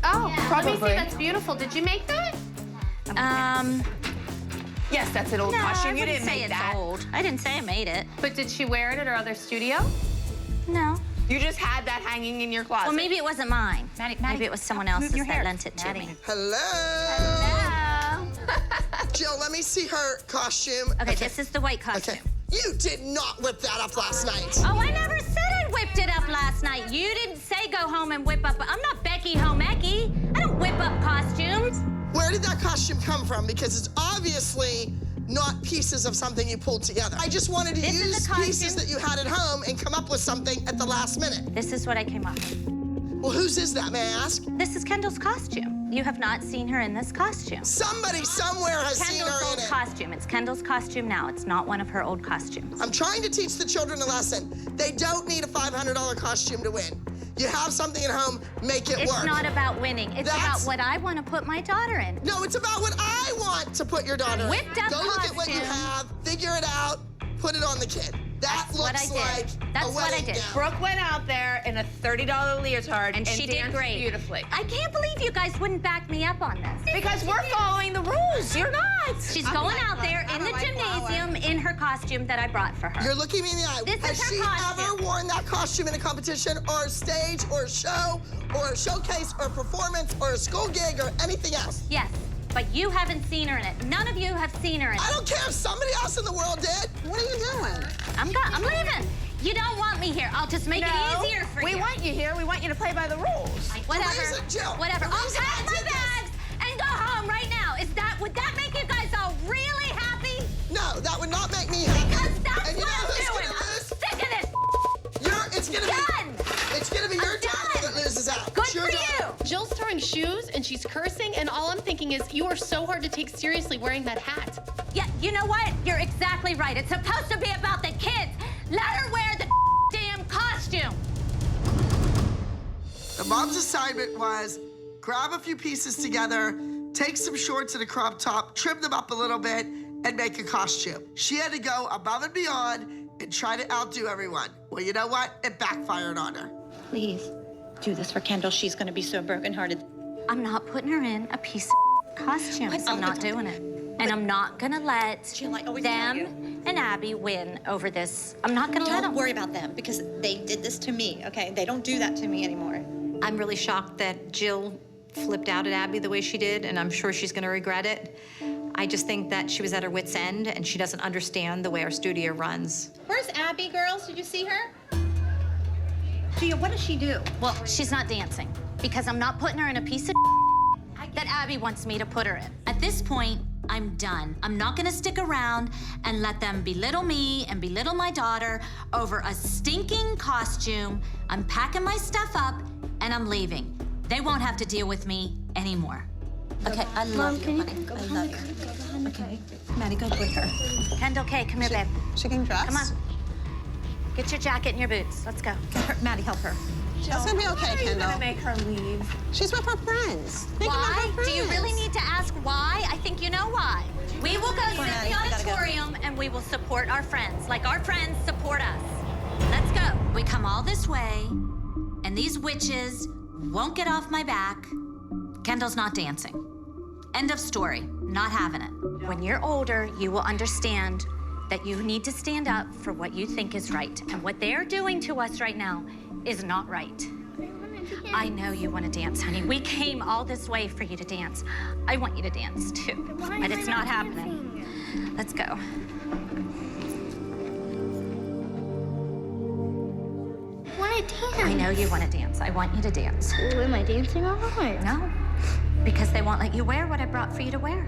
Oh, Yeah. probably. Let me see, That's beautiful. Did you make that? Yes, that's an old No, costume. I You wouldn't didn't say make it's that. old. I didn't say I made it. But did she wear it at her other studio? No. You just had that hanging in your closet. Well, maybe it wasn't mine. Maddie, Maybe it was someone else's that lent it to me. Hello. Hello. Jill, let me see her costume. Okay, this is the white costume. Okay. You did not whip that up last night. Oh, I never said I whipped it up last night. You didn't say go home and whip up. I'm not Becky Homecki. I don't whip up costumes. Where did that costume come from? Because it's obviously not pieces of something you pulled together. I just wanted to This is use a costume. pieces that you had at home and come up with something at the last minute. This is what I came up with. Well, whose is that, may I ask? This is Kendall's costume. You have not seen her in this costume. Somebody somewhere has seen Kendall's her old in it. costume. It's Kendall's costume now. It's not one of her old costumes. I'm trying to teach the children a lesson. They don't need a $500 costume to win. You have something at home, make it It's work. not about winning. It's That's- about what I want to put my daughter in. No, it's about what I want to put your daughter in. Whipped up Go look at what you costume. have, figure it out, put it on the kid. That That's what looks I did. like That's a what I wedding did. gown. Brooke went out there in a $30 leotard And she did danced great. beautifully. I can't believe you guys wouldn't back me up on this. Because we're following the rules. You're not. She's going out there in the gymnasium in her costume that I brought for her. You're looking me in the eye. This is Has her she costume. ever worn that costume in a competition or a stage or a show or a showcase or a performance or a school gig or anything else? Yes, but you haven't seen her in it. None of you have seen her in I it. don't care if somebody else in the world did. What are you doing? I'm leaving. You don't want me here. I'll just make it easier for we you. want you here. We want you to play by the rules. Whatever. reason, Jill, Whatever. the I'll reason pack I my did this- bags and go home right now. Would that make you guys all really happy? No, that would not make me happy. Because that's And you what know I'm who's doing. gonna I'm lose? sick of this. It's gonna be your I'm daughter done. that loses out. Good It's your for daughter. you. Jill's throwing shoes and she's cursing, and all I'm thinking is you are so hard to take seriously wearing that hat. Yeah, you know what? You're exactly right. It's supposed to be about the kids. Let her wear the damn costume. The mom's assignment was grab a few pieces together, take some shorts and a crop top, trim them up a little bit, and make a costume. She had to go above and beyond and try to outdo everyone. Well, you know what? It backfired on her. Please do this for Kendall. She's going to be so brokenhearted. I'm not putting her in a piece of costume. I'm not doing it. And I'm not gonna let Jill, I always tell you. them and Abby win over this. I'm not gonna let Don't them. worry about them because they did this to me, okay? They don't do that to me anymore. I'm really shocked that Jill flipped out at Abby the way she did, and I'm sure she's gonna regret it. I just think that she was at her wit's end, and she doesn't understand the way our studio runs. Where's Abby, girls? Did you see her? Gia, what does she do? Well, she's not dancing because I'm not putting her in a piece of that Abby wants me to put her in. At this point, I'm done. I'm not gonna stick around and let them belittle me and belittle my daughter over a stinking costume. I'm packing my stuff up and I'm leaving. They won't have to deal with me anymore. Okay, I love you, honey. I love you. Okay. Maddie, go with her. Kendall, Kay, come here, babe. She can dress? Come on. Get your jacket and your boots. Let's go. Maddie, help her. That's gonna be okay, Kendall. Make her leave. She's with her friends. Think about Why? her Do you really friends. need to ask why? I think you know why. We will go sit in Maddie, the we gotta go. auditorium and we will support our friends, like our friends support us. Let's go. We come all this way, and these witches won't get off my back. Kendall's not dancing. End of story. Not having it. When you're older, you will understand that you need to stand up for what you think is right. And what they are doing to us right now is not right. I know you want to dance, honey. We came all this way for you to dance. I want you to dance, too. But it's not happening. Let's go. I want to dance. I know you want to dance. I want you to dance. Well, am I dancing or not? No, because they won't let you wear what I brought for you to wear.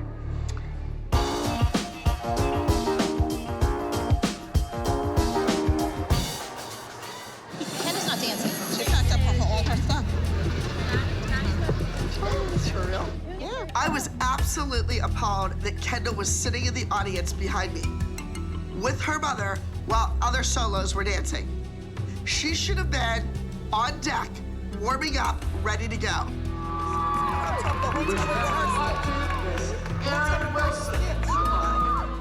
Kendall's not dancing. She packed up all her stuff. It's for real? Yeah. I was absolutely appalled that Kendall was sitting in the audience behind me with her mother while other solos were dancing. She should have been on deck, warming up, ready to go.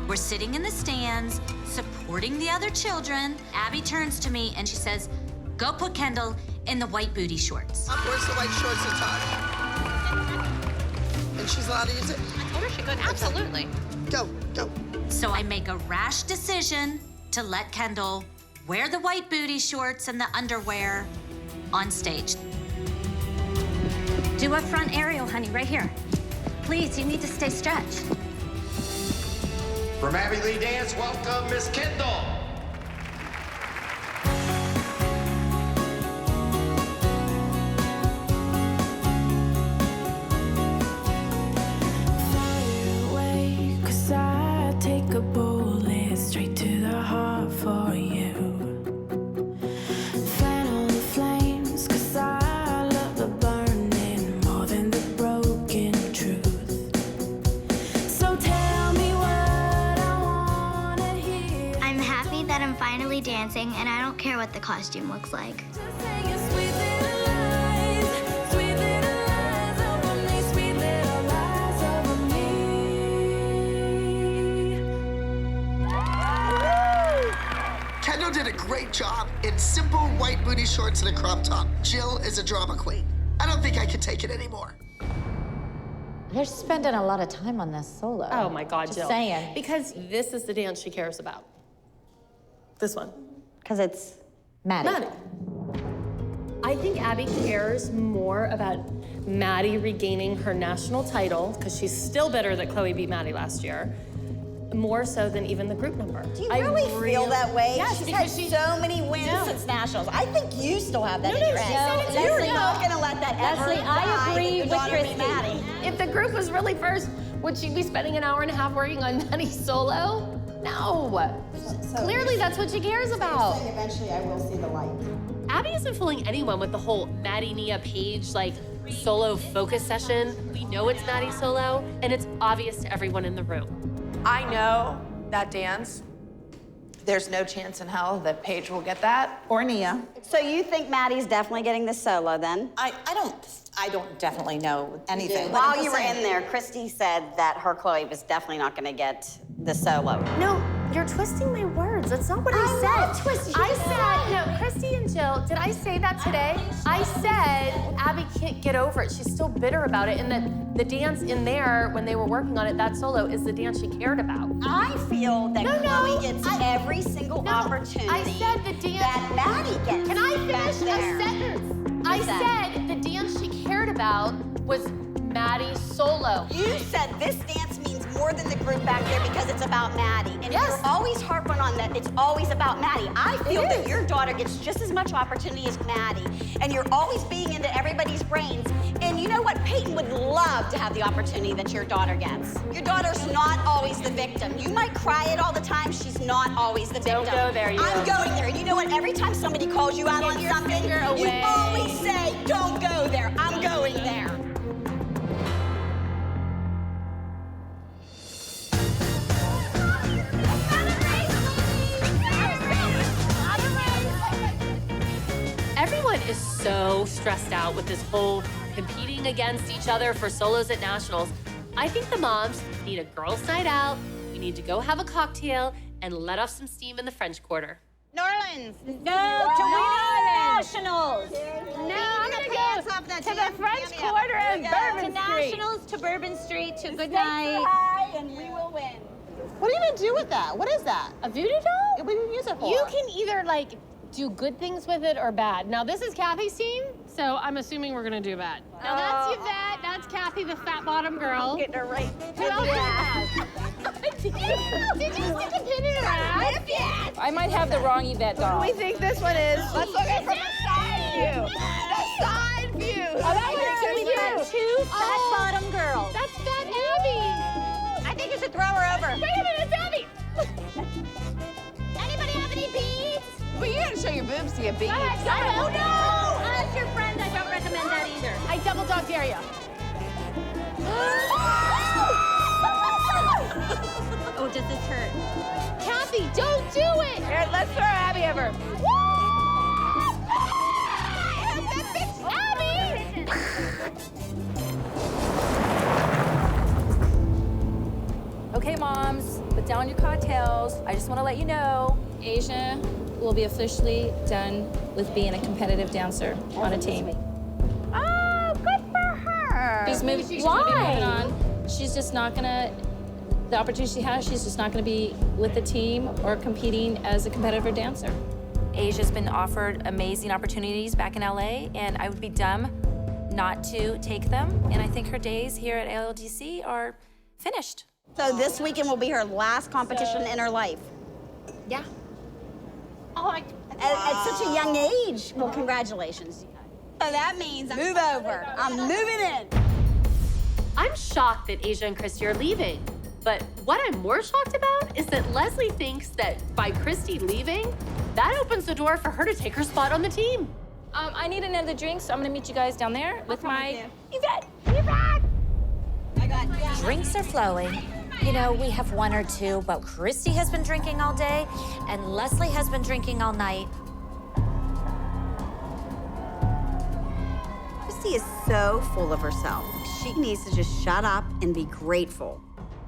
We're sitting in the stands, supporting the other children. Abby turns to me and she says, go put Kendall in the white booty shorts. Where's the white shorts and top? And she's allowed to use it? I told her she could, absolutely. Go, go. So I make a rash decision to let Kendall wear the white booty shorts and the underwear on stage. Do a front aerial, honey, right here. Please, you need to stay stretched. From Abby Lee Dance, welcome Miss Kendall. dancing, and I don't care what the costume looks like. Kendall did a great job in simple white booty shorts and a crop top. Jill is a drama queen. I don't think I can take it anymore. They're spending a lot of time on this solo. Oh my God, Just Jill. saying. Because this is the dance she cares about. This one. Because it's Maddie. Maddie. I think Abby cares more about Maddie regaining her national title, because she's still bitter that Chloe beat Maddie last year, more so than even the group number. Do you really feel that way? Yes, She's had so many wins since nationals. I think you still have that in your head. You're not gonna let that ever Leslie, I agree with Christy. Maddie. If the group was really first, would she be spending an hour and a half working on Maddie's solo? No. So Clearly, that's what she cares about. Saying eventually I will see the light. Abby isn't fooling anyone with the whole Maddie Nia Paige solo focus session. We know it's Maddie's solo, and it's obvious to everyone in the room. I know that dance. There's no chance in hell that Paige will get that. Or Nia. So you think Maddie's definitely getting the solo then? I don't definitely know anything. While you were in there, Christy said that her Chloe was definitely not gonna get the solo. No, you're twisting my words. That's not what I said. I said, no, Christy and Jill, did I say that today? I said Abby can't get over it. She's still bitter about it, and that the dance in there, when they were working on it, that solo, is the dance she cared about. I feel that Chloe gets every single opportunity I said the dance that Maddie gets. Can I finish a sentence? I said the dance she cared about was Maddie's solo. You said this dance means more than the group back there because it's about Maddie. And you're always harping on that it's always about Maddie. I feel that your daughter gets just as much opportunity as Maddie. And you're always being into everybody's brains. And you know what? Peyton would love to have the opportunity that your daughter gets. Your daughter's not always the victim. You might cry it all the time. She's not always the victim. Don't go there, you. I'm going there. And you know what? Every time somebody calls you out on something, you always say, don't go there. I'm going there. Everyone is so stressed out with this whole competing against each other for solos at nationals. I think the moms need a girls' night out. We need to go have a cocktail and let off some steam in the French Quarter. New Orleans. No, to Nationals. No, I'm gonna go to the French Quarter and Bourbon Street. Nationals, to Bourbon Street, to Good Night. High and we will win. What are you gonna do with that? What is that? A voodoo doll? What do you use it for? You can either do good things with it or bad. Now this is Kathy's team, so I'm assuming we're gonna do bad. Now that's Yvette, that's Kathy, the fat bottom girl. Getting her right. Who else do you have? Did you stick a pin in her ass? Yes. I might have the wrong Yvette doll. What do we think this one is? Let's look at it from the side view. The side view. Oh, that was Two fat bottom girls. That's Fat Abby. I think you should throw her over. Wait a minute, it's Abby. Anybody have any beads? Well, you gotta show your boobs to get beat. Oh no! As your friend, I don't recommend that either. I double dog dare you. Oh, does this hurt? Kathy, don't do it. Here, let's throw Abby over. Okay, moms, put down your cocktails. I just want to let you know, Asia, will be officially done with being a competitive dancer on a team. Oh, good for her. She's gonna be moving on. She's just not gonna, the opportunity she has, she's just not gonna be with the team or competing as a competitive dancer. Asia's been offered amazing opportunities back in LA, and I would be dumb not to take them. And I think her days here at ALDC are finished. So this weekend will be her last competition in her life. Yeah. Oh, At such a young age. Well, congratulations. So that means move over. I'm moving in. I'm shocked that Asia and Christy are leaving. But what I'm more shocked about is that Leslie thinks that by Christy leaving, that opens the door for her to take her spot on the team. I need another drink, so I'm gonna meet you guys down there with my Yvette. Yvette. I got you. Drinks are flowing. You know, we have one or two, but Christy has been drinking all day, and Leslie has been drinking all night. Christy is so full of herself. She needs to just shut up and be grateful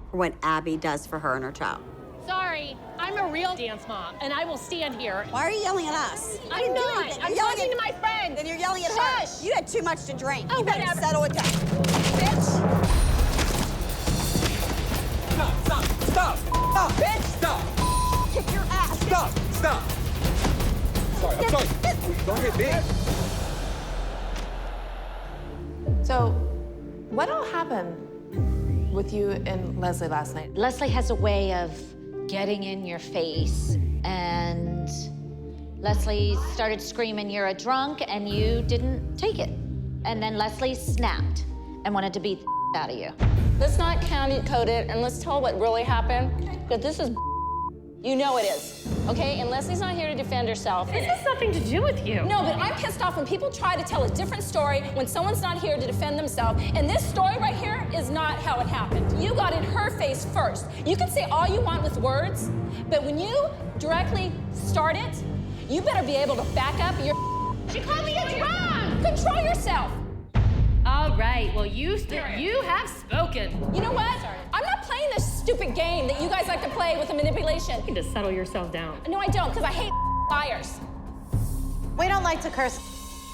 for what Abby does for her and her child. sorry. I'm a real dance mom, and I will stand here. Why are you yelling at us? I'm not. I'm talking to my friend. Then you're yelling at Shush. her. You had too much to drink. Oh, you better whatever. settle it down. Bitch! Stop! Bitch! Stop! Kick your ass! Stop! I'm sorry. Don't hit me. So, what all happened with you and Leslie last night? Leslie has a way of getting in your face, and Leslie started screaming, "You're a drunk," and you didn't take it. And then Leslie snapped and wanted to beat the out of you. Let's not county code it, and let's tell what really happened, because this is you know it is, okay? And Leslie's not here to defend herself. This has nothing to do with you. No, but I'm pissed off when people try to tell a different story when someone's not here to defend themselves. And this story right here is not how it happened. You got in her face first. You can say all you want with words, but when you directly start it, you better be able to back up your She called me a drunk. Control yourself. All right, well, you have spoken. You know what? I'm not playing this stupid game that you guys like to play with the manipulation. You need to settle yourself down. No, I don't, because I hate liars. We don't like to curse.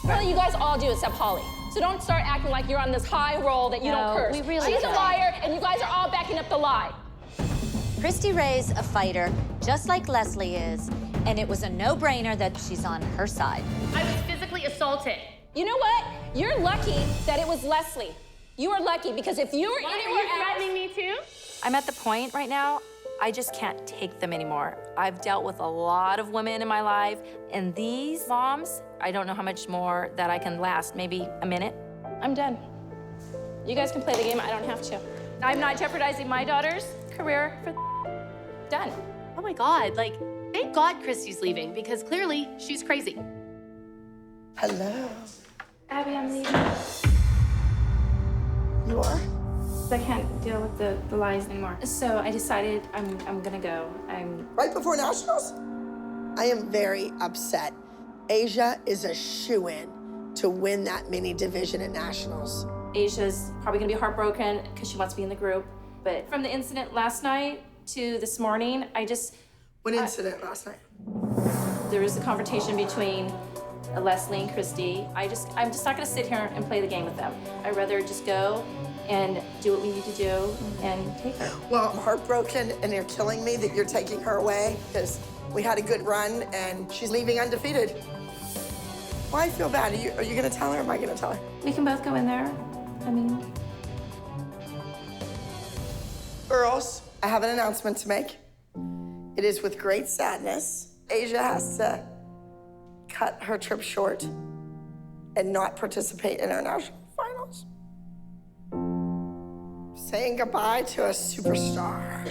Really, you guys all do except Holly. So don't start acting like you're on this high roll that you No, don't curse. we really She's a don't. liar, and you guys are all backing up the lie. Christy Ray's a fighter, just like Leslie is, and it was a no-brainer that she's on her side. I was physically assaulted. You know what? You're lucky that it was Leslie. You are lucky, because if you were anywhere else... threatening me too? I'm at the point right now, I just can't take them anymore. I've dealt with a lot of women in my life, and these moms, I don't know how much more that I can last, maybe a minute. I'm done. You guys can play the game, I don't have to. I'm not jeopardizing my daughter's career for done. Oh my God, like, thank God Christy's leaving because clearly she's crazy. Hello. Abby, I'm leaving. You are? I can't deal with the lies anymore. So I decided I'm gonna go. Right before nationals? I am very upset. Asia is a shoo-in to win that mini division at nationals. Asia's probably gonna be heartbroken because she wants to be in the group. But from the incident last night to this morning, What incident last night? There was a confrontation between Leslie and Christy. I'm just not gonna sit here and play the game with them. I'd rather just go and do what we need to do and take her. Well, I'm heartbroken, and you're killing me that you're taking her away because we had a good run and she's leaving undefeated. Why I feel bad? Are you gonna tell her or am I gonna tell her? We can both go in there. I mean, Girls, I have an announcement to make. It is with great sadness. Asia has to cut her trip short and not participate in our national finals. Saying goodbye to a superstar.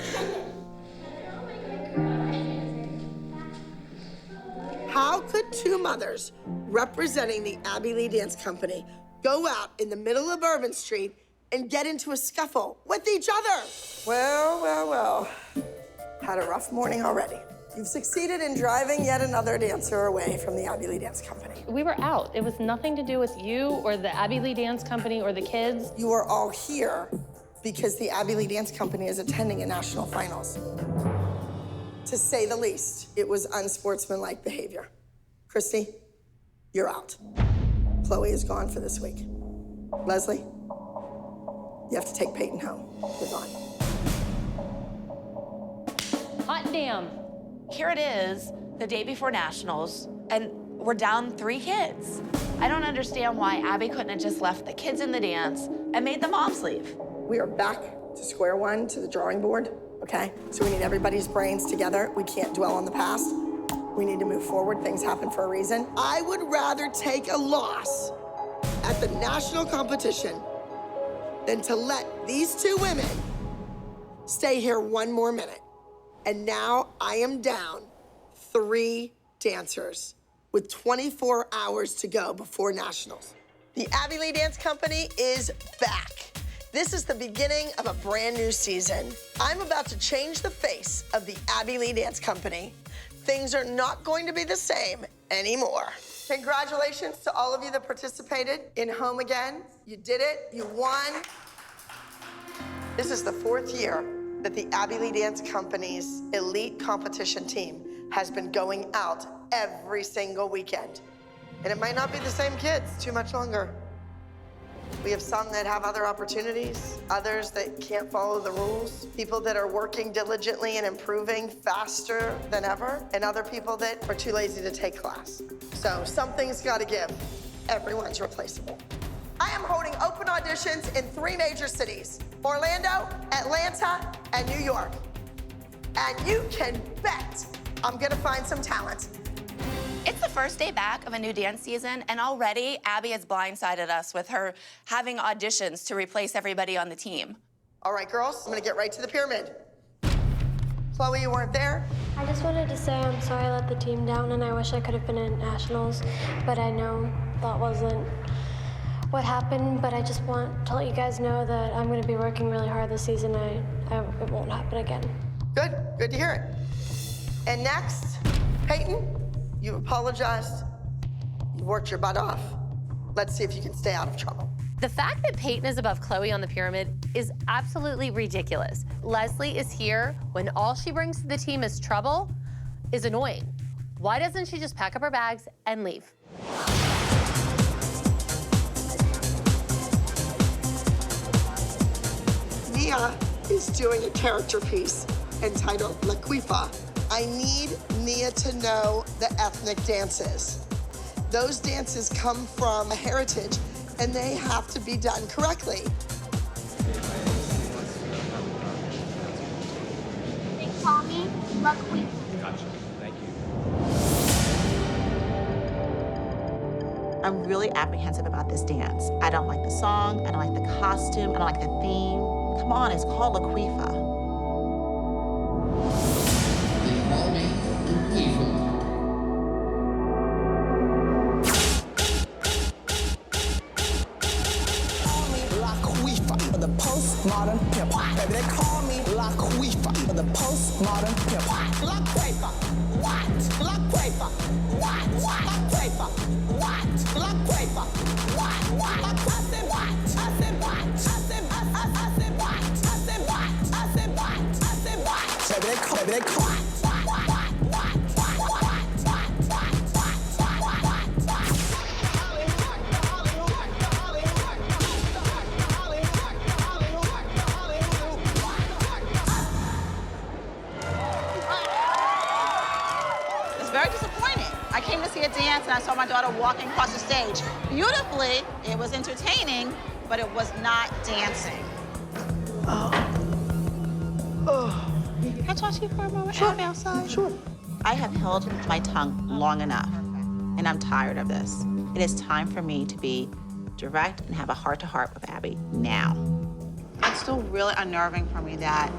How could two mothers representing the Abby Lee Dance Company go out in the middle of Bourbon Street and get into a scuffle with each other? Well. Had a rough morning already. You've succeeded in driving yet another dancer away from the Abby Lee Dance Company. We were out. It was nothing to do with you or the Abby Lee Dance Company or the kids. You are all here because the Abby Lee Dance Company is attending a national finals. to say the least. It was unsportsmanlike behavior. Christy, you're out. Chloe is gone for this week. Leslie, you have to take Peyton home. You're gone. Hot damn. Here it is, the day before nationals, and we're down 3 kids. I don't understand why Abby couldn't have just left the kids in the dance and made the moms leave. We are back to square one, to the drawing board, okay? So we need everybody's brains together. We can't dwell on the past. We need to move forward. Things happen for a reason. I would rather take a loss at the national competition than to let these 2 women stay here 1 more minute. And now I am down 3 dancers with 24 hours to go before nationals. The Abby Lee Dance Company is back. This is the beginning of a brand new season. I'm about to change the face of the Abby Lee Dance Company. Things are not going to be the same anymore. Congratulations to all of you that participated in Home Again. You did it, you won. This is the 4th year that the Abby Lee Dance Company's elite competition team has been going out every single weekend. And it might not be the same kids too much longer. We have some that have other opportunities, others that can't follow the rules, people that are working diligently and improving faster than ever, and other people that are too lazy to take class. So something's gotta give. Everyone's replaceable. I am holding open auditions in 3 major cities, Orlando, Atlanta, and New York. And you can bet I'm gonna find some talent. It's the first day back of a new dance season, and already Abby has blindsided us with her having auditions to replace everybody on the team. All right, girls, I'm gonna get right to the pyramid. Chloe, you weren't there? I just wanted to say I'm sorry I let the team down, and I wish I could have been at nationals, but I know that wasn't what happened, but I just want to let you guys know that I'm gonna be working really hard this season. It won't happen again. Good to hear it. And next, Peyton, you apologized, you worked your butt off. Let's see if you can stay out of trouble. The fact that Peyton is above Chloe on the pyramid is absolutely ridiculous. Leslie is here when all she brings to the team is trouble, is annoying. Why doesn't she just pack up her bags and leave? Nia is doing a character piece entitled La Quifa. I need Nia to know the ethnic dances. Those dances come from a heritage, and they have to be done correctly. They call me La Queen. Gotcha. Thank you. I'm really apprehensive about this dance. I don't like the song, I don't like the costume, I don't like the theme. Come on, it's called La Quifa. Postmodern hip hop. Baby, they call me La Quifa for the postmodern hip hop. La Quifa, what? La Quifa, what? La Quifa, what? La Quifa, what? I said what? I said what? I said what? I said what? I said what? I said what? I said what? Baby, they call. Dance, and I saw my daughter walking across the stage beautifully. It was entertaining, but it was not dancing. Can I talk to you for a moment? Sure. Abby, outside? Sure. I have held my tongue long enough, and I'm tired of this. It is time for me to be direct and have a heart-to-heart with Abby now. It's still really unnerving for me that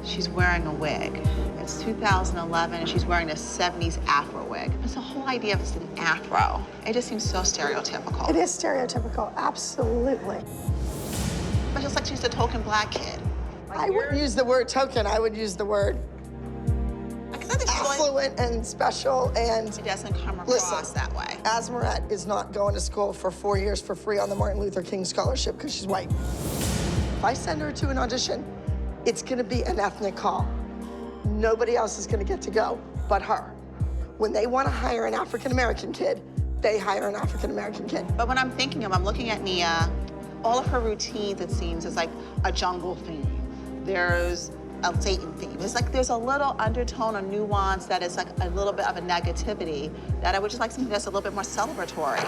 she's wearing a wig. It's 2011, and she's wearing a 70s Afro wig. It's the whole idea of it's an Afro. It just seems so stereotypical. It is stereotypical, absolutely. But just like she's a token black kid. I wouldn't use the word token, I would use the word affluent and special, and it doesn't come across that way. Asmaret is not going to school for 4 years for free on the Martin Luther King Scholarship because she's white. If I send her to an audition, it's gonna be an ethnic call. nobody else is gonna get to go but her. When they wanna hire an African-American kid, they hire an African-American kid. But when I'm thinking of, I'm looking at Nia, all of her routines, it seems, is like a jungle theme. There's a Satan theme. It's like there's a little undertone or nuance that is like a little bit of a negativity that I would just like something that's a little bit more celebratory.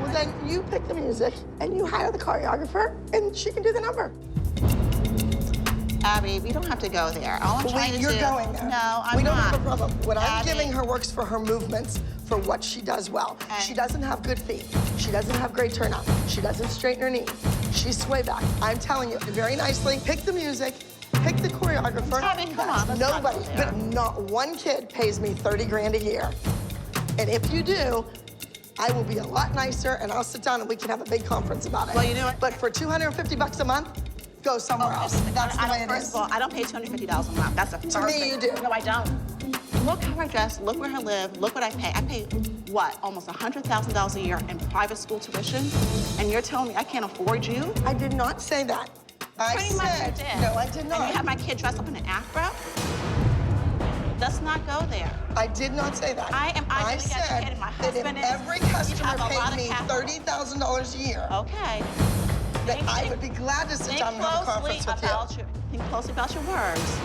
Well, then you pick the music and you hire the choreographer and she can do the number. Abby, we don't have to go there. All I'm trying to do... You're going there. No, I'm We don't not. have a problem. What I'm Abby. giving her works for her movements, for what she does well. She doesn't have good feet. She doesn't have great turnout. She doesn't straighten her knee. She's sway back. I'm telling you, very nicely, pick the music, pick the choreographer. Abby, come on, let's not Nobody, go there. but not one kid pays me 30 grand a year. And if you do, I will be a lot nicer and I'll sit down and we can have a big conference about it. Well, you know what? But for $250 a month, go somewhere else. That's the way it First is. of all, I don't pay $250 a month. That's the first To me, thing. you do. No, I don't. Look how I dress, look where I live, look what I pay. I pay, what, almost $100,000 a year in private school tuition? And you're telling me I can't afford you? I did not say that. I Pretty much said, you did. no, I did not. And you have my kid dressed up in an afro? Let's not go there. I did not say that. I am I Ivy League said educated. My that if husband is. every We customer have a lot paid of me capital. $30,000 a year, Okay. that I would be glad to sit Think down and have a closely conference with about you. think closely about your words.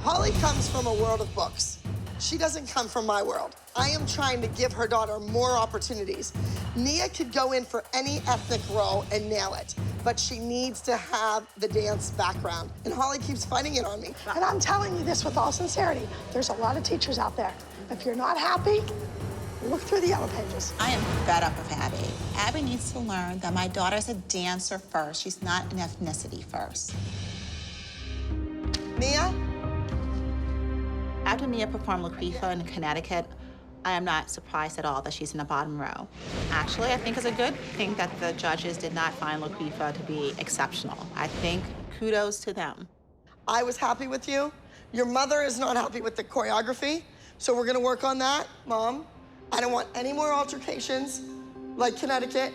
Holly comes from a world of books. She doesn't come from my world. I am trying to give her daughter more opportunities. Nia could go in for any ethnic role and nail it, but she needs to have the dance background. And Holly keeps fighting it on me. And I'm telling you this with all sincerity. There's a lot of teachers out there. If you're not happy, look through the yellow pages. I am fed up with Abby. Abby needs to learn that my daughter's a dancer first. She's not an ethnicity first. Nia? After Nia performed Laquifa in Connecticut, I am not surprised at all that she's in the bottom row. Actually, I think it's a good thing that the judges did not find Laquifa to be exceptional. I think kudos to them. I was happy with you. Your mother is not happy with the choreography, so we're gonna work on that, Mom. I don't want any more altercations like Connecticut.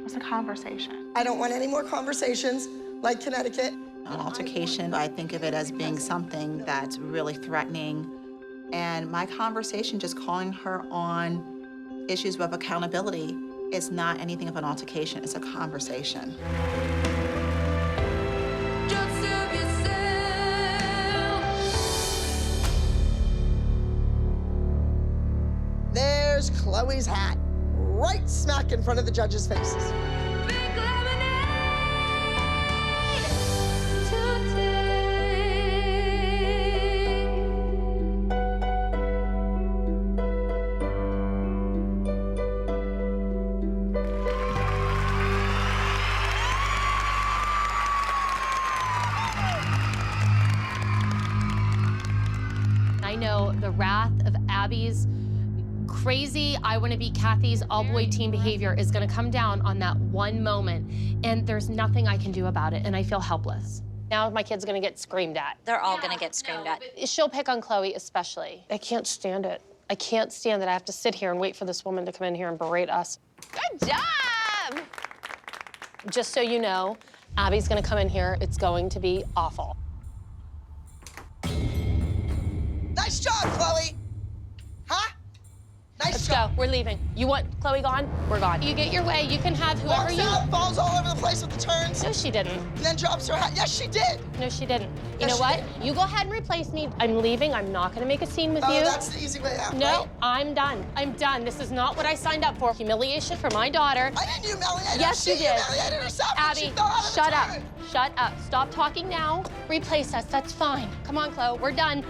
It's a conversation. I don't want any more conversations like Connecticut. An altercation, I think of it as being something that's really threatening. And my conversation, just calling her on issues of accountability, is not anything of an altercation, it's a conversation. There's Chloe's hat, right smack in front of the judges' faces. I know the wrath of Abby's crazy, I want to be Kathy's all-boy team behavior is going to come down on that one moment, and there's nothing I can do about it, and I feel helpless. Now my kid's going to get screamed at. They're all gonna get screamed at. She'll pick on Chloe especially. I can't stand it. I can't stand that I have to sit here and wait for this woman to come in here and berate us. Good job! Just so you know, Abby's going to come in here. It's going to be awful. Nice job, Chloe. Huh? Nice Let's job. go. We're leaving. You want Chloe gone? We're gone. You get your way. You can have whoever Walks you out, falls all over the place with the turns. No, she didn't. And then drops her hat. Yes, she did. No, she didn't. You Yes, know she what? did. You go ahead and replace me. I'm leaving. I'm not going to make a scene with Oh, you. that's the easy way out, No, right? I'm done. I'm done. This is not what I signed up for. Humiliation for my daughter. I didn't humiliate her. Yes, you She did. humiliated herself when Abby, she fell out of the shut up. turn. Shut up. Stop talking now. Replace us. That's fine. Come on, Chloe. We're done.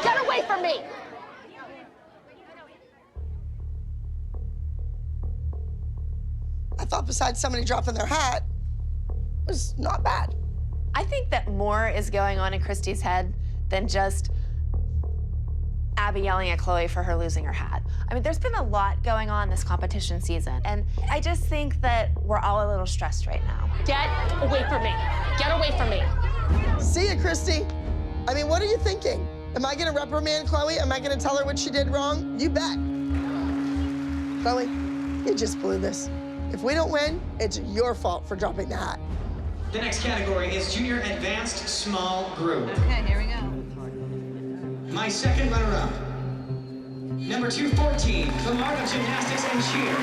Get away from me. I thought besides somebody dropping their hat, it was not bad. I think that more is going on in Christy's head than just Abby yelling at Chloe for her losing her hat. I mean, there's been a lot going on this competition season, and I just think that we're all a little stressed right now. Get away from me. Get away from me. See ya, Christy. I mean, what are you thinking? Am I gonna reprimand Chloe? Am I gonna tell her what she did wrong? You bet. Chloe, you just blew this. If we don't win, it's your fault for dropping the hat. The next category is Junior Advanced Small Group. Okay, here we go. My second runner-up, number 214, Clamart of Gymnastics and Cheer.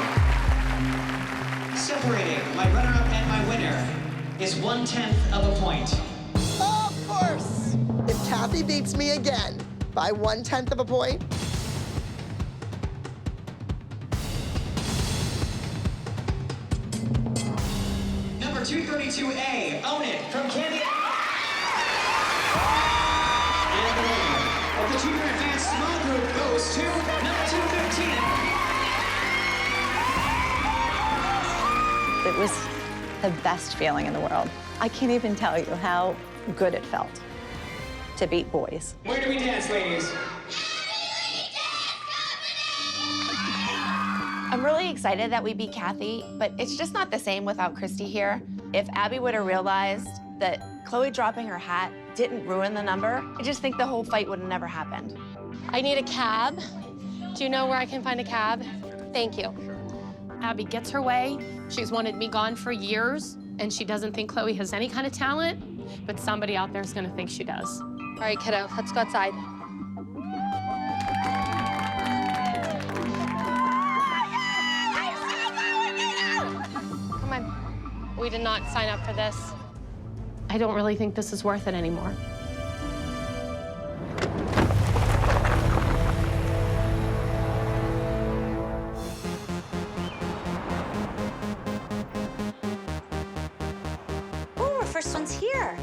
Separating my runner-up and my winner is 1/10 of a point. Of course! If Kathy beats me again by 1/10 of a point, Number 232A, Own It, from Candy. And the winner of the Junior Advanced Small Group goes to number 215. It was the best feeling in the world. I can't even tell you how good it felt to beat boys. Where do we dance, ladies? I'm really excited that we beat Kathy, but it's just not the same without Christy here. If Abby would have realized that Chloe dropping her hat didn't ruin the number, I just think the whole fight would have never happened. I need a cab. Do you know where I can find a cab? Thank you. Abby gets her way. She's wanted me gone for years, and she doesn't think Chloe has any kind of talent, but somebody out there is gonna think she does. All right, kiddo, let's go outside. Come on. We did not sign up for this. I don't really think this is worth it anymore. Ooh, our first one's here.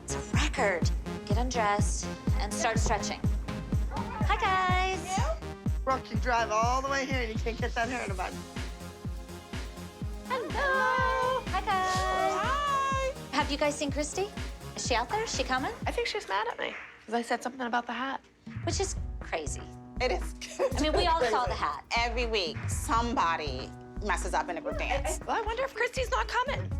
It's a record. Get undressed and start stretching. Hi, guys. Brooke, you drive all the way here and you can't get that hair in a bun. Hello. Hi, guys. Hi. Have you guys seen Christy? Is she out there? Is she coming? I think she's mad at me because I said something about the hat. Which is crazy. It is. I mean, we all saw the hat. Every week, somebody messes up in a group dance. Well, I wonder if Christy's not coming.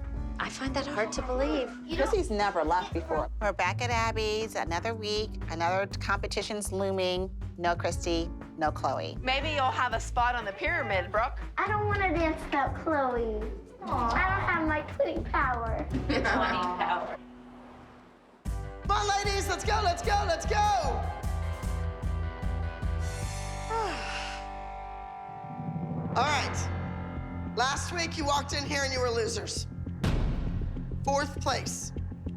I find that hard to believe. Chrissy's never left before. We're back at Abby's, another week, another competition's looming. No Christy, no Chloe. Maybe you'll have a spot on the pyramid, Brooke. I don't want to dance without Chloe. I don't have my twinning power. Twinning power. Come on, ladies, let's go, let's go, let's go! All right. Last week, you walked in here and you were losers. 4th place.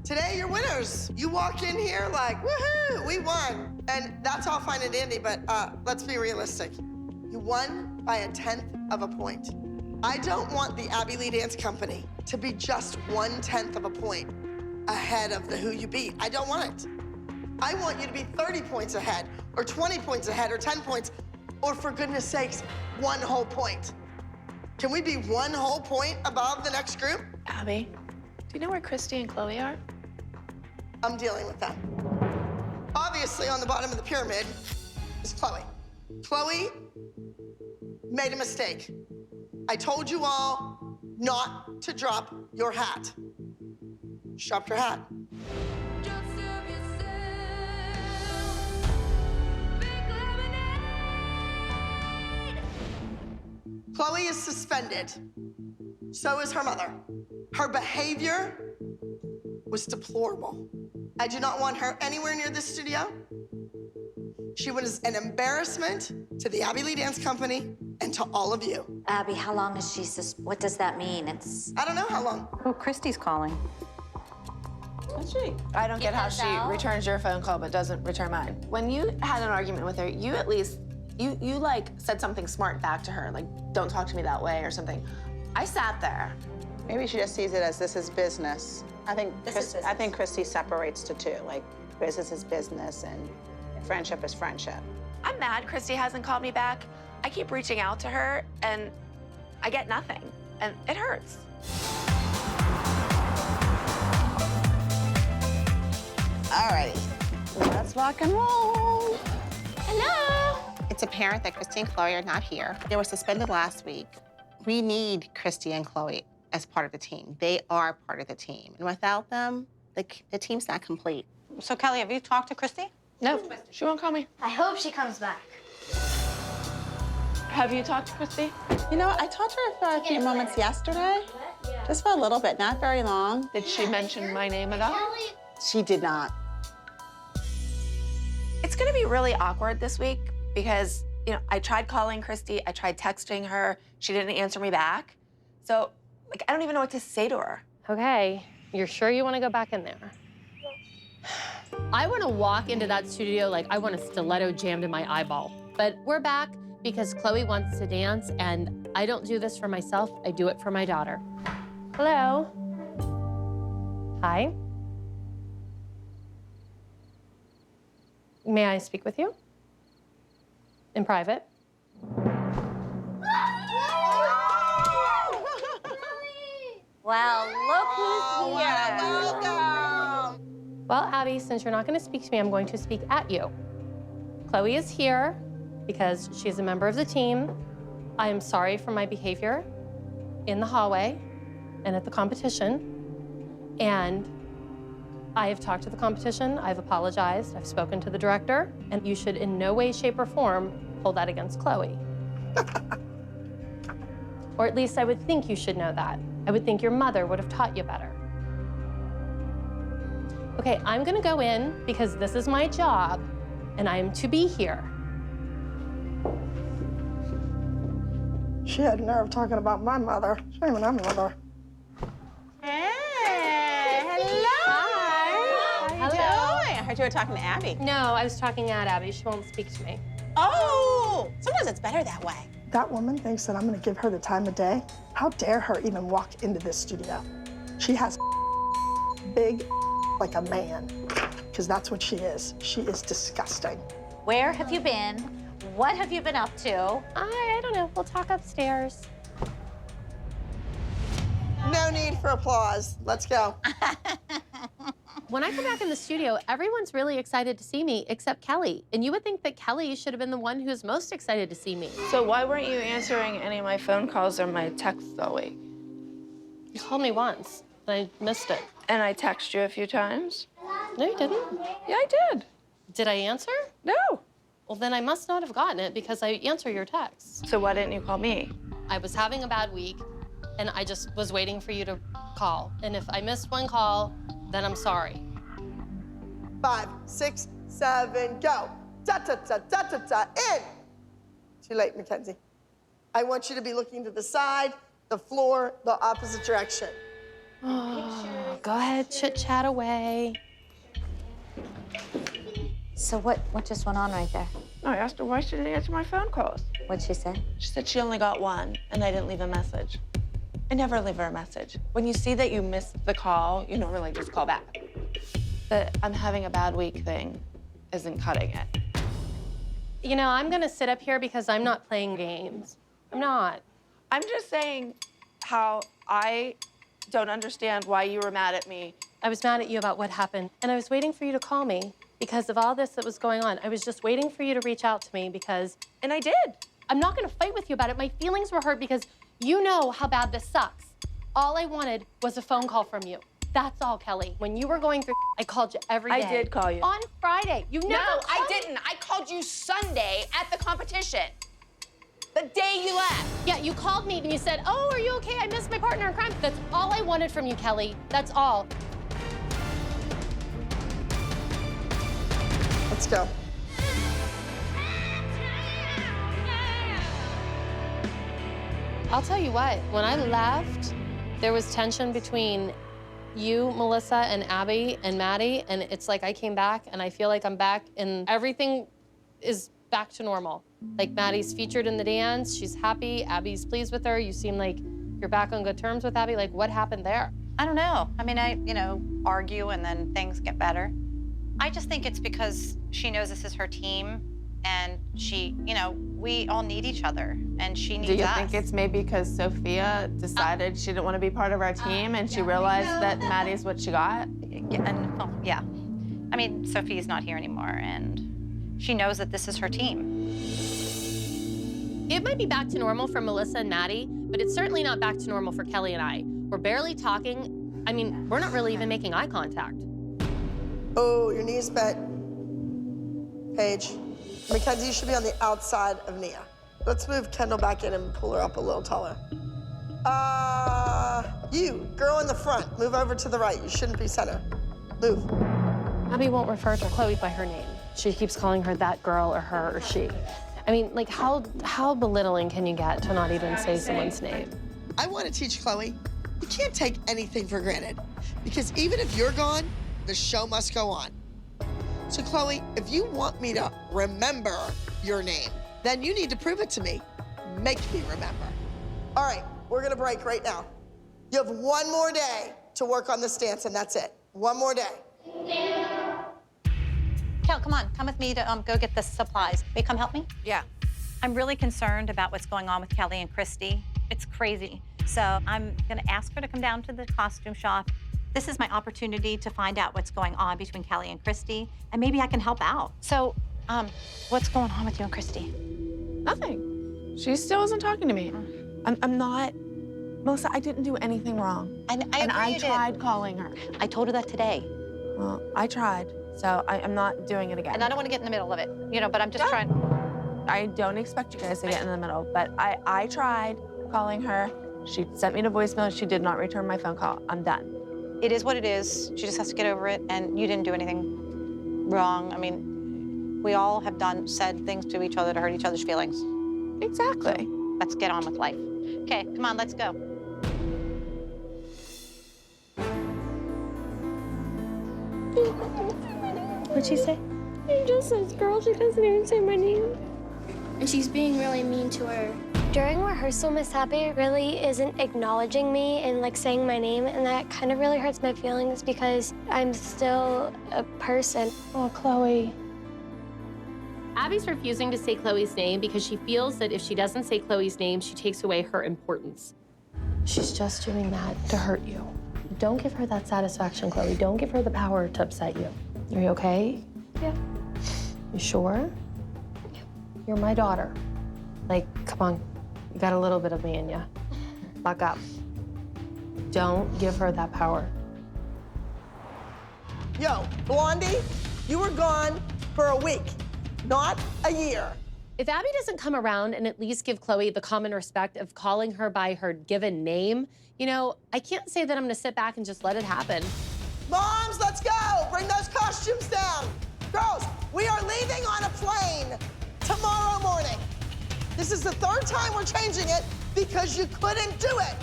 Today, you're winners. You walk in here like, woohoo, we won. And that's all fine and dandy, but let's be realistic. You won by 1/10 of a point. I don't want the Abby Lee Dance Company to be just 1/10 of a point ahead of the who you beat. I don't want it. I want you to be 30 points ahead, or 20 points ahead, or 10 points, or for goodness sakes, 1 whole point. Can we be 1 whole point above the next group? Abby, do you know where Christy and Chloe are? I'm dealing with them. Obviously, on the bottom of the pyramid is Chloe. Chloe made a mistake. I told you all not to drop your hat. She dropped her hat. Chloe is suspended. So is her mother. Her behavior was deplorable. I do not want her anywhere near this studio. She was an embarrassment to the Abby Lee Dance Company and to all of you. Abby, how long is she what does that mean? I don't know how long. Oh, Christy's calling. What's she? I don't get how she out. returns your phone call but doesn't return mine. When you had an argument with her, you at least, you like said something smart back to her, like, don't talk to me that way or something. I sat there. Maybe she just sees it as this is business. I think Christy separates the two. Like, business is business and friendship is friendship. I'm mad Christy hasn't called me back. I keep reaching out to her and I get nothing, and it hurts. All right, let's rock and roll. Hello. It's apparent that Christy and Chloe are not here. They were suspended last week. We need Christy and Chloe as part of the team. They are part of the team. And without them, the team's not complete. So, Kelly, have you talked to Christy? No, she won't call me. I hope she comes back. Have you talked to Christy? You know, I talked to her for a few moments yesterday. Just for a little bit, not very long. Did she mention my name at all? She did not. It's gonna be really awkward this week because, you know, I tried calling Christy, I tried texting her, she didn't answer me back. So, like, I don't even know what to say to her. Okay, you're sure you want to go back in there? I want to walk into that studio like I want a stiletto jammed in my eyeball. But we're back because Chloe wants to dance, and I don't do this for myself, I do it for my daughter. Hello. Hi. May I speak with you? In private? Well, look who's here. Welcome. Well, Abby, since you're not going to speak to me, I'm going to speak at you. Chloe is here because she's a member of the team. I am sorry for my behavior in the hallway and at the competition. And I have talked to the competition, I've apologized, I've spoken to the director, and you should in no way, shape, or form hold that against Chloe. Or at least I would think you should know that. I would think your mother would have taught you better. Okay, I'm gonna go in because this is my job and I am to be here. She had nerve talking about my mother. She don't even have a mother. Hey, hello. Hi. How you doing? I heard you were talking to Abby. No, I was talking at Abby. She won't speak to me. Oh, sometimes it's better that way. That woman thinks that I'm gonna give her the time of day. How dare her even walk into this studio? She has big like a man, because that's what she is. She is disgusting. Where have you been? What have you been up to? I don't know. We'll talk upstairs. No need for applause. Let's go. When I come back in the studio, everyone's really excited to see me except Kelly. And you would think that Kelly should have been the one who's most excited to see me. So why weren't you answering any of my phone calls or my texts all week? You called me once, and I missed it. And I texted you a few times? No, you didn't. Yeah, I did. Did I answer? No. Well, then I must not have gotten it because I answer your texts. So why didn't you call me? I was having a bad week, and I just was waiting for you to call. And if I missed one call, then I'm sorry. 5, 6, 7, go. Ta-ta-ta-ta-ta-ta, in. Too late, Mackenzie. I want you to be looking to the side, the floor, the opposite direction. Oh, go ahead, chit-chat away. So what just went on right there? I asked her why she didn't answer my phone calls. What'd she say? She said she only got one, and I didn't leave a message. I never leave her a message. When you see that you missed the call, you normally just call back. But I'm having a bad week thing isn't cutting it. You know, I'm gonna sit up here because I'm not playing games. I'm not. I'm just saying how I don't understand why you were mad at me. I was mad at you about what happened, and I was waiting for you to call me because of all this that was going on. I was just waiting for you to reach out to me because... And I did. I'm not gonna fight with you about it. My feelings were hurt because you know how bad this sucks. All I wanted was a phone call from you. That's all, Kelly. When you were going through, I called you every day. I did call you. On Friday. You never No, I called me. didn't. I called you Sunday at the competition. The day you left. Yeah, you called me and you said, oh, are you okay? I missed my partner in crime. That's all I wanted from you, Kelly. That's all. Let's go. I'll tell you what, when I left, there was tension between you, Melissa, and Abby, and Maddie, and it's like I came back, and I feel like I'm back, and everything is back to normal. Like, Maddie's featured in the dance, she's happy, Abby's pleased with her, you seem like you're back on good terms with Abby. Like, what happened there? I don't know. I mean, I argue and then things get better. I just think it's because she knows this is her team and she, we all need each other and she needs us. Do you think it's maybe because Sophia decided she didn't want to be part of our team and she realized that Maddie's what she got? Yeah. I mean, Sophie's not here anymore and she knows that this is her team. It might be back to normal for Melissa and Maddie, but it's certainly not back to normal for Kelly and I. We're barely talking. I mean, we're not really even making eye contact. Oh, your knee's bent. Paige. Mackenzie, you should be on the outside of Nia. Let's move Kendall back in and pull her up a little taller. You, girl in the front, move over to the right. You shouldn't be center. Move. Abby won't refer to Chloe by her name. She keeps calling her that girl or her or she. I mean, like, how belittling can you get to not even say someone's name? I want to teach Chloe, you can't take anything for granted. Because even if you're gone, the show must go on. So Chloe, if you want me to remember your name, then you need to prove it to me. Make me remember. All right, we're gonna break right now. You have one more day to work on this dance, and that's it. One more day. Kel, come on, come with me to go get the supplies. Will you come help me? Yeah. I'm really concerned about what's going on with Kelly and Christy. It's crazy. So I'm gonna ask her to come down to the costume shop. This is my opportunity to find out what's going on between Kelly and Christy, and maybe I can help out. So, what's going on with you and Christy? Nothing. She still isn't talking to me. I'm not, Melissa, I didn't do anything wrong. I I tried calling her. I told her that today. Well, I tried, so I'm not doing it again. And I don't want to get in the middle of it, but I'm just trying. I don't expect you guys to get in the middle, but I tried calling her. She sent me to voicemail. She did not return my phone call. I'm done. It is what it is. She just has to get over it, and you didn't do anything wrong. I mean, we all have said things to each other to hurt each other's feelings. Exactly. So let's get on with life. Okay, come on, let's go. What'd she say? She just says, girl, she doesn't even say my name. And she's being really mean to her. During rehearsal, Miss Abby really isn't acknowledging me and like saying my name, and that kind of really hurts my feelings because I'm still a person. Oh, Chloe. Abby's refusing to say Chloe's name because she feels that if she doesn't say Chloe's name, she takes away her importance. She's just doing that to hurt you. Don't give her that satisfaction, Chloe. Don't give her the power to upset you. Are you okay? Yeah. You sure? Yeah. You're my daughter. Like, come on. You got a little bit of me in you. Buck up. Don't give her that power. Yo, Blondie, you were gone for a week, not a year. If Abby doesn't come around and at least give Chloe the common respect of calling her by her given name, I can't say that I'm gonna sit back and just let it happen. Moms, let's go. Bring those costumes down. Girls, we are leaving on a plane tomorrow morning. This is the third time we're changing it because you couldn't do it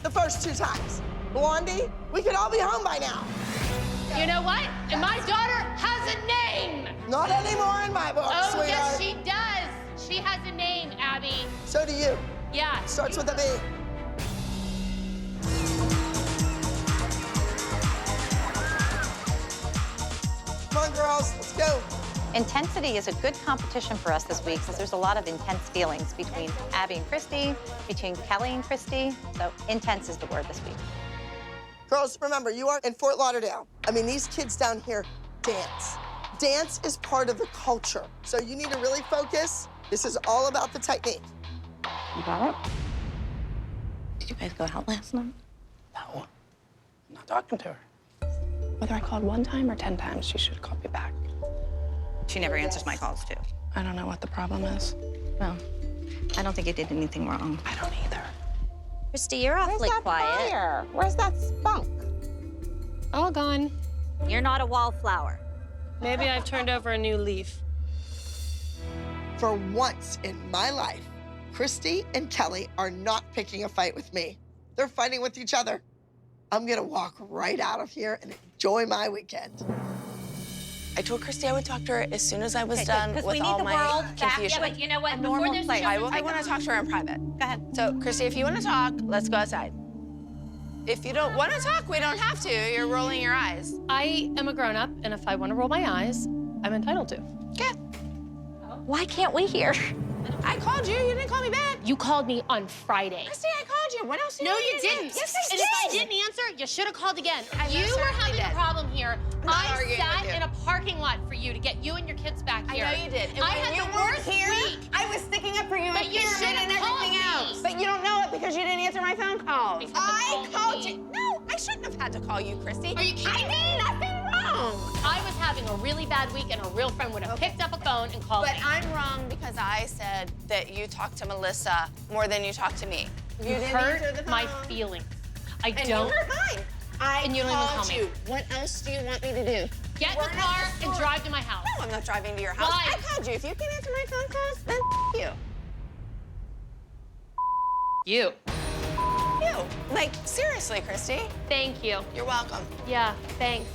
the first 2 times. Blondie, we could all be home by now. You know what? And my daughter has a name. Not anymore in my book, Oh, sweetheart. yes, she does. She has a name, Abby. So do you. Yeah. Starts with a B. Come on, girls, let's go. Intensity is a good competition for us this week since there's a lot of intense feelings between Abby and Christy, between Kelly and Christy. So intense is the word this week. Girls, remember, you are in Fort Lauderdale. I mean, these kids down here dance. Dance is part of the culture. So you need to really focus. This is all about the technique. You got it? Did you guys go out last night? No. I'm not talking to her. Whether I called 1 time or 10 times, she should call me back. She never answers my calls, too. I don't know what the problem is. Well, I don't think you did anything wrong. I don't either. Christy, you're awfully quiet. Fire? Where's that spunk? All gone. You're not a wallflower. Maybe I've turned over a new leaf. For once in my life, Christy and Kelly are not picking a fight with me. They're fighting with each other. I'm gonna walk right out of here and enjoy my weekend. I told Christy I would talk to her as soon as I was done with all my confusion. Yeah, but you know what? Before Normal there's play. I children- want to talk to her in private. Go ahead. So, Christy, if you want to talk, let's go outside. If you don't want to talk, we don't have to. You're rolling your eyes. I am a grown-up, and if I want to roll my eyes, I'm entitled to. Okay. Why can't we hear? I called you. You didn't call me back. You called me on Friday. Christy, I called you. What else did No, you you do? didn't. Yes, I and did. if I didn't answer, you should have called again. You most were certainly having did. a problem here. not I arguing sat with you. in a parking lot for you to get you and your kids back here. I know you did. And I when had you the weren't worst here, week. I was sticking up for you But and you Karen should have and called everything me. else. But you don't know it because you didn't answer my phone calls. I called you. No, I shouldn't have had to call you, Christy. Are you kidding me? I did nothing wrong. I was having a really bad week, and a real friend would have picked up a phone and called But me. I'm wrong because I said that you talked to Melissa more than you talked to me. You didn't answer hurt the my phone. feelings. I And don't. you were fine. I And you don't even called call me. you. What else do you want me to do? Get in We're the not car the and store. drive to my house. No, I'm not driving to your house. Why? I called you. If you can't answer my phone calls, then you. You. You. Like, seriously, Christy. Thank you. You're welcome. Yeah, thanks.